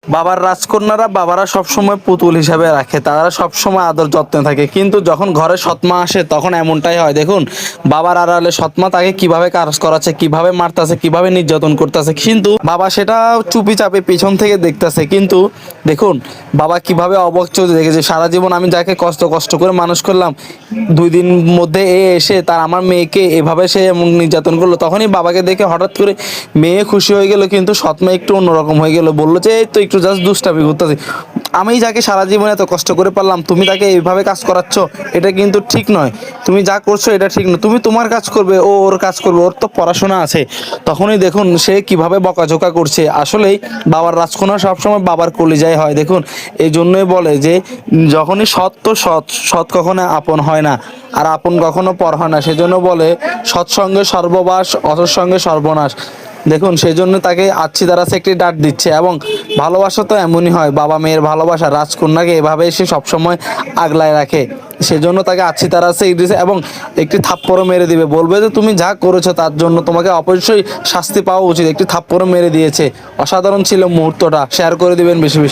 বাবার রাজকন্যারা বাবারা সবসময় পুতুল হিসাবে রাখে, তারা সবসময় আদর যত্নে থাকে, কিন্তু যখন ঘরে সৎমা আসে তখন এমনটাই হয়। দেখুন বাবার আড়ালে সৎমা তাকে কিভাবে কাজ করাচ্ছে, কিভাবে মারতেছে, কিভাবে নির্যাতন করতেছে, কিন্তু বাবা সেটা চুপি চাপে পিছন থেকে দেখতেছে। কিন্তু দেখুন বাবা কিভাবে অবাক চলতে দেখেছে, সারা জীবন আমি যাকে কষ্ট কষ্ট করে মানুষ করলাম, 2 দিন মধ্যে এসে তার আমার মেয়েকে এভাবে সে এমন নির্যাতন করলো। তখনই বাবাকে দেখে হঠাৎ করে মেয়ে খুশি হয়ে গেল, কিন্তু সৎমা একটু অন্যরকম হয়ে গেল, বললো যে এই তো একটু জাস্ট দুষ্টামি করতেছি, আমি যাকে সারা জীবনে এত কষ্ট করে পারলাম তুমি তাকে এইভাবে কাজ করাচ্ছ, এটা কিন্তু ঠিক নয়, তুমি যা করছো এটা ঠিক নয়, তুমি তোমার কাজ করবে, ও ওর কাজ করবে, ওর তো পড়াশোনা আছে। তখনই দেখুন সে কিভাবে বকাঝোকা করছে। আসলেই বাবার রাজকন্যা সবসময় বাবার কলিজায় হয়। দেখুন এই জন্যই বলে যে যখনই সৎ তো সৎ, সৎ কখনো আপন হয় না, আর আপন কখনো পর হয় না। সেজন্য বলে সৎসঙ্গে সর্ববাস, অসৎসঙ্গে সর্বনাশ। দেখুন সেই জন্য তাকে আচ্ছি দ্বারা সে একটি ডাক দিচ্ছে। এবং ভালোবাসা তো এমনই হয়, বাবা মেয়ের ভালোবাসা, রাজকন্যাকে এভাবে সে সবসময় আগলায় রাখে। সেজন্য তাকে আচ্ছি তারা সে দিয়েছে এবং একটি থাপ্পড়ও মেরে দিবে, বলবে যে তুমি যা করেছো তার জন্য তোমাকে অবশ্যই শাস্তি পাওয়া উচিত, একটি থাপ্পড়ও মেরে দিয়েছে। অসাধারণ ছিল মুহূর্তটা, শেয়ার করে দিবেন বেশি বেশি।